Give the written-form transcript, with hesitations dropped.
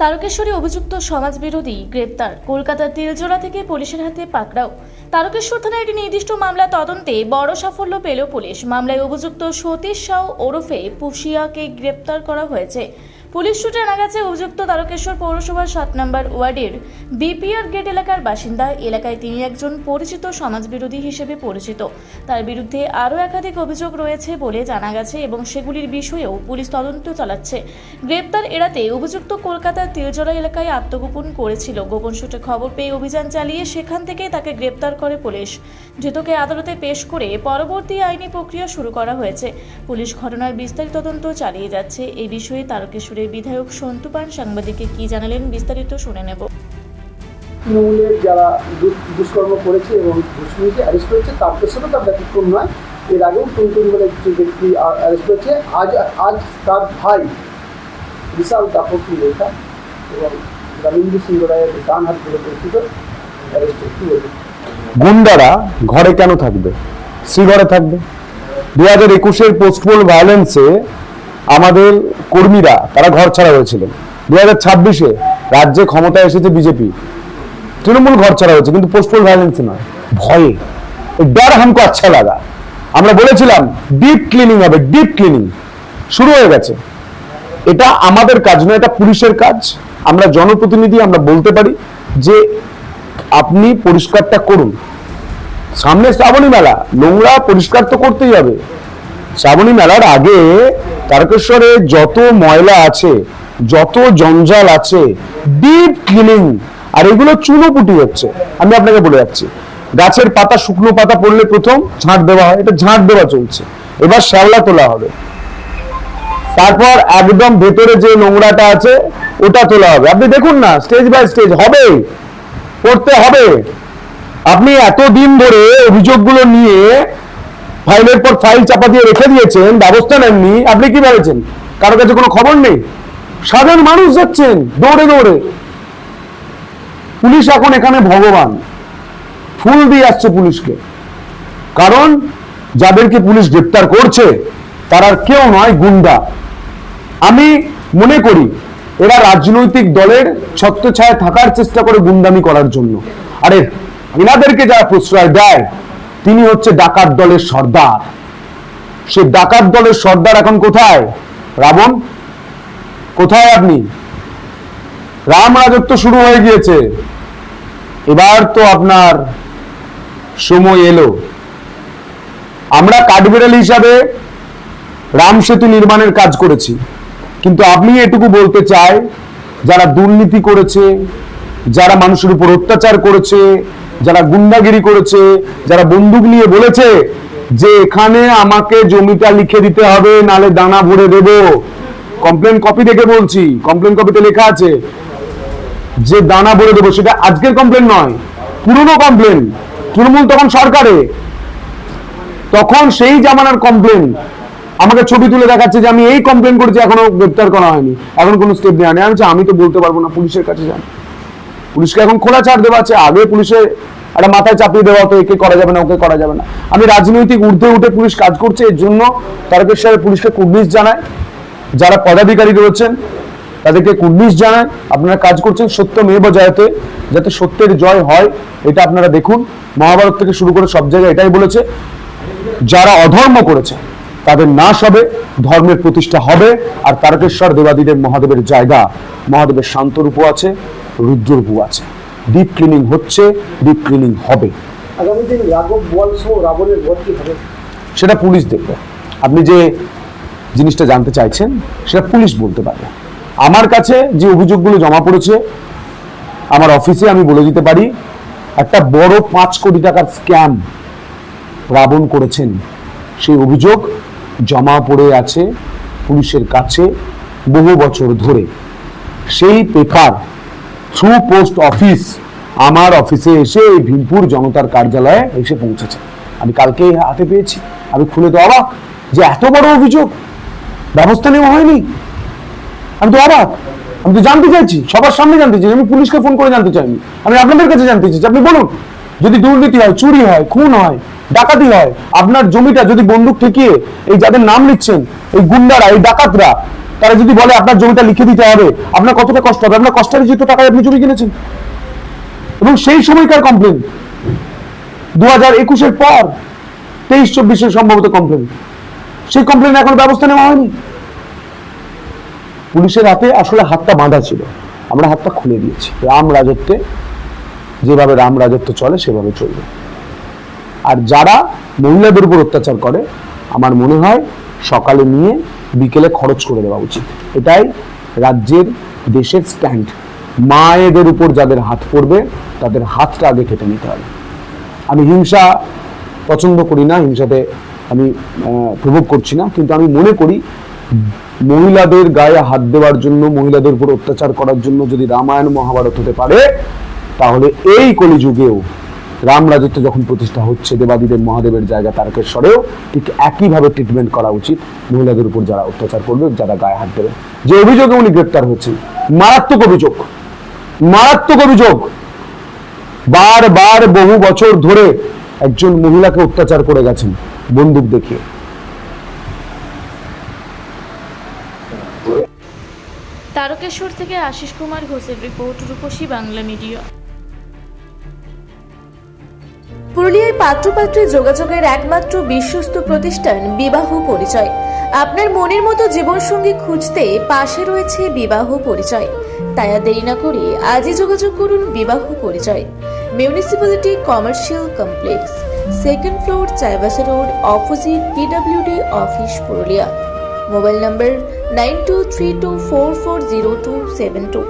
তারকেশ্বরে অভিযুক্ত সমাজবিরোধী গ্রেপ্তার। কলকাতার তিলজোড়া থেকে পুলিশের হাতে পাকড়াও। তারকেশ্বর থানায় একটি নির্দিষ্ট মামলা তদন্তে বড় সাফল্য পেল পুলিশ। মামলায় অভিযুক্ত সতীশ সাউ ওরফে পুষিয়াকে গ্রেপ্তার করা হয়েছে। পুলিশ সূত্রে জানা গেছে, অভিযুক্ত তারকেশ্বর পৌরসভার 7 নম্বর ওয়ার্ডের বিপিআর গেট এলাকার বাসিন্দা। এলাকায় তিনি একজন পরিচিত সমাজবিরোধী হিসেবে পরিচিত। তার বিরুদ্ধে আরও একাধিক অভিযোগ রয়েছে বলে জানা গেছে এবং সেগুলির বিষয়েও পুলিশ তদন্ত চালাচ্ছে। গ্রেপ্তার এড়াতে অভিযুক্ত কলকাতার তিলজোড়া এলাকায় আত্মগোপন করেছিল। গোপন সূত্রে খবর পেয়ে অভিযান চালিয়ে সেখান থেকেই তাকে গ্রেপ্তার করে পুলিশ। ধৃতকে আদালতে পেশ করে পরবর্তী আইনি প্রক্রিয়া শুরু করা হয়েছে। পুলিশ ঘটনার বিস্তারিত তদন্ত চালিয়ে যাচ্ছে। এই বিষয়ে তারকেশ্বরের বিধায়ক সন্তু পান সাংবাদিককে কি জানালেন বিস্তারিত শুনে নেব। তৃণমূলের যারা দুষ্কর্ম করেছে এবং ঘুষমিকে অ্যারেস্ট করেছে তারকেশ্বরে তার ব্যতিক্রম নয়। এর আগেও টুনটুন বলে একটি ব্যক্তি অ্যারেস্ট করেছে। আজ তার ভাই বিশাল দাপটী লেখা এবং রবীন্দ্র সিংহ রায়ের ডান হাত বলে পরিচিত অ্যারেস্ট কি বলবে। গুন্ডারা ঘরে কেন থাকবে? শ্রীঘরে থাকবে। 2021-এর পোস্টপোল ভায়োলেন্সে আমাদের কর্মীরা তারা ঘর ছাড়া হয়েছিলেন। 2026-এ রাজ্যে ক্ষমতায় এসেছে বিজেপি, তৃণমূল ঘর ছাড়া হয়েছে, কিন্তু পোস্টপোল ভায়োলেন্সে নয়, ভয়ে। ডর হামকো আচ্ছা লাগা। আমরা বলেছিলাম ডিপ ক্লিনিং হবে, ডিপ ক্লিনিং শুরু হয়ে গেছে। এটা আমাদের কাজ নয়, এটা পুলিশের কাজ। আমরা জনপ্রতিনিধি, আমরা বলতে পারি যে আপনি পরিষ্কারটা করুন। সামনে শ্রাবণী মেলা, নোংরা পরিষ্কার তো করতেই হবে। শ্রাবণী মেলার আগে তারকেশ্বরে যত ময়লা আছে, যত জঞ্জাল আছে, ডিপ ক্লিনিং। আর এগুলো চুনোপুটি হচ্ছে। আমি আপনাকে বলে যাচ্ছি, গাছের পাতা, শুকনো পাতা পড়লে প্রথম ঝাঁট দেওয়া হয়, এটা ঝাঁট দেওয়া চলছে। এবার শ্যাওলা তোলা হবে, তারপর একদম ভেতরে যে নোংরাটা আছে ওটা তোলা হবে। আপনি দেখুন না, স্টেজ বাই স্টেজ হবে, করতে হবে। আপনি এতদিন ধরে অভিযোগগুলো নিয়ে ফাইলের পর ফাইল চাপা দিয়ে রেখে দিয়েছেন, ব্যবস্থা নেননি। আপনি কি ভেবেছেন কারো কাছে কোনো খবর নেই? সাধারণ মানুষ যাচ্ছেন দৌড়ে দৌড়ে। পুলিশ এখন এখানে ভগবান, ফুল দিয়ে আসছে পুলিশকে। কারণ যাদেরকে পুলিশ গ্রেপ্তার করছে তারা কেউ নয়, গুন্ডা। আমি মনে করি এরা রাজনৈতিক দলের ছত্রছায়ায় থাকার চেষ্টা করে গুন্ডামি করার জন্য। আরে এনাদেরকে যারা প্রশ্রয় দেয় তিনি হচ্ছে ডাকাত দলের সর্দার। সে ডাকাত দলের সর্দার এখন কোথায়? রাবণ কোথায়? আপনি রাম রাজত্ব শুরু হয়ে গিয়েছে, এবার তো আপনার সময় এলো। আমরা কাঠবিড়াল হিসাবে রাম সেতু নির্মাণের কাজ করেছি, কিন্তু আপনি এটুকু বলতে চাই, যারা দুর্নীতি করেছে, যারা মানুষের উপর অত্যাচার করেছে, যারা গুন্ডাগিরি করেছে, যারা বন্দুক নিয়ে বলেছে যে এখানে আমাকে জমিটা লিখে দিতে হবে, নালে দানা ভরে দেব। কমপ্লেন কপি দেখে বলছি, কমপ্লেন কপিতে লেখা আছে যে দানা ভরে দেবো। সেটা আজকের কমপ্লেন নয়, পুরনো কমপ্লেন। তৃণমূল তখন সরকারে, তখন সেই জামানার কমপ্লেন। আমাকে ছবি তুলে দেখাচ্ছে যে আমি এই কমপ্লেন করেছি, এখনো গ্রেপ্তার করা হয়নি, এখন কোনো স্টেপ নেওয়া নেই। আমি তো বলতে পারবো না, পুলিশের কাছে যান। পুলিশকে এখন খোলা ছাড় দেওয়া আছে। আগে পুলিশের একটা মাথায় চাপিয়ে দেওয়া হতো, একে করা যাবে না, ওকে করা যাবে না। আমি রাজনৈতিক ঊর্ধ্বে উঠে পুলিশ কাজ করছে, এর জন্য তারকেশ্বরের পুলিশকে কুর্নিশ জানায়। যারা পদাধিকারী রয়েছেন তাদেরকে কুর্নিশ জানায়। আপনারা কাজ করছেন সত্যমেব জয়তে, যাতে সত্যের জয় হয়। এটা আপনারা দেখুন, মহাভারত থেকে শুরু করে সব জায়গায় এটাই বলেছে, যারা অধর্ম করেছে তাদের নাশ হবে, ধর্মের প্রতিষ্ঠা হবে। আর তারকেশ্বর দেবাদিদেব মহাদেবের জায়গা। মহাদেবের শান্তরূপও আছে, রুদ্ররূপও আছে। ডিপ ক্লিনিং হচ্ছে, ডিপ ক্লিনিং হবে। আগামী দিন রাঘব বোয়াল সহ রাবণের বধ কি হবে সেটা পুলিশ দেখবে। আপনি যে জিনিসটা জানতে চাইছেন সেটা পুলিশ বলতে পারবে। আমার কাছে যে অভিযোগগুলো জমা পড়েছে আমার অফিসে, আমি বলে দিতে পারি একটা বড় 5 কোটি টাকার স্ক্যাম রাবণ করেছেন। সেই অভিযোগ জমা পড়ে আছে পুলিশের কাছে বহু বছর ধরে। সেই পেপার থ্রু পোস্ট অফিস আমার অফিসে এসে এই ভীমপুর জনতার কার্যালয়ে এসে পৌঁছেছে। আমি কালকে হাতে পেয়েছি। আমি খুলে তো অবাক যে এত বড় অভিযোগ, ব্যবস্থা নেওয়া হয়নি। আমি তো অবাক। আমি তো জানতে চাইছি, সবার সামনে জানতে চাই। আমি পুলিশকে ফোন করে জানতে চাইনি, আমি আপনাদের কাছে জানতে চাইছি। আপনি বলুন, যদি দুর্নীতি হয়, চুরি হয়, খুন হয়, ডাকাতি হয়, আপনার জমিটা যদি বন্দুক ঠেকিয়ে এই যাদের নাম নিচ্ছেন এই গুন্ডারা, এই ডাকাতরা তারা যদি বলে আপনার জমিটা লিখে দিতে হবে, আপনার কতটা কষ্ট হবে? আপনার কষ্টার্জিত টাকায় আপনি জমি কিনেছেন। এবং সেই সময়কার কমপ্লেন 2021-এর পর 23-24-এর সম্ভবত কমপ্লেন, সেই কমপ্লেনে এখন ব্যবস্থা নেওয়া হয়নি। পুলিশের হাতে আসলে হাতটা বাঁধা ছিল, আমরা হাতটা খুলে দিয়েছি। রাম রাজত্বে যেভাবে রাম রাজত্ব চলে সেভাবে চলবে। আর যারা মহিলাদের উপর অত্যাচার করে, আমার মনে হয় সকালে নিয়ে বিকেলে খরচ করে দেওয়া উচিত। এটাই রাজ্যের দেশের স্ট্যান্ড। মায়েদের উপর যাদের হাত পড়বে তাদের হাতটা আগে কেটে নিতে হবে। আমি হিংসা পছন্দ করি না, হিংসাতে আমি প্রভোগ করছি না, কিন্তু আমি মনে করি মহিলাদের গায়ে হাত দেওয়ার জন্য, মহিলাদের উপর অত্যাচার করার জন্য যদি রামায়ণ মহাভারত হতে পারে, তাহলে এই কলিযুগেও রাম রাজত্ব যখন প্রতিষ্ঠা হচ্ছে দেবাদিদেব মহাদেবের জায়গা তারকেশ্বরেও ঠিক একইভাবে ট্রিটমেন্ট করা উচিত মহিলাদের উপর যারা অত্যাচার করবে, যারা গায়ে হাত দেবে। যে অভিযোগে উনি গ্রেপ্তার হয়েছেন, মারাত্মক অভিযোগ, মারাত্মক অভিযোগ। বারবার বহু বছর ধরে একজন মহিলাকে অত্যাচার করে গেছেন বন্দুক দেখিয়ে। তারকেশ্বর থেকে আশিস কুমার ঘোষের রিপোর্ট, রূপসী বাংলা মিডিয়া। পুরুলিয়ার পাত্রপাত্রী যোগাযোগের একমাত্র বিশ্বস্ত প্রতিষ্ঠান বিবাহ পরিচয়। আপনার মনের মতো জীবনসঙ্গী খুঁজতে পাশে রয়েছে বিবাহ পরিচয়। তাই আর দেরি না করে আজই যোগাযোগ করুন বিবাহ পরিচয়। Municipality commercial complex, 2nd floor, Chaibasa road, opposite PWD office, Purulia. Mobile নম্বর 9232440272।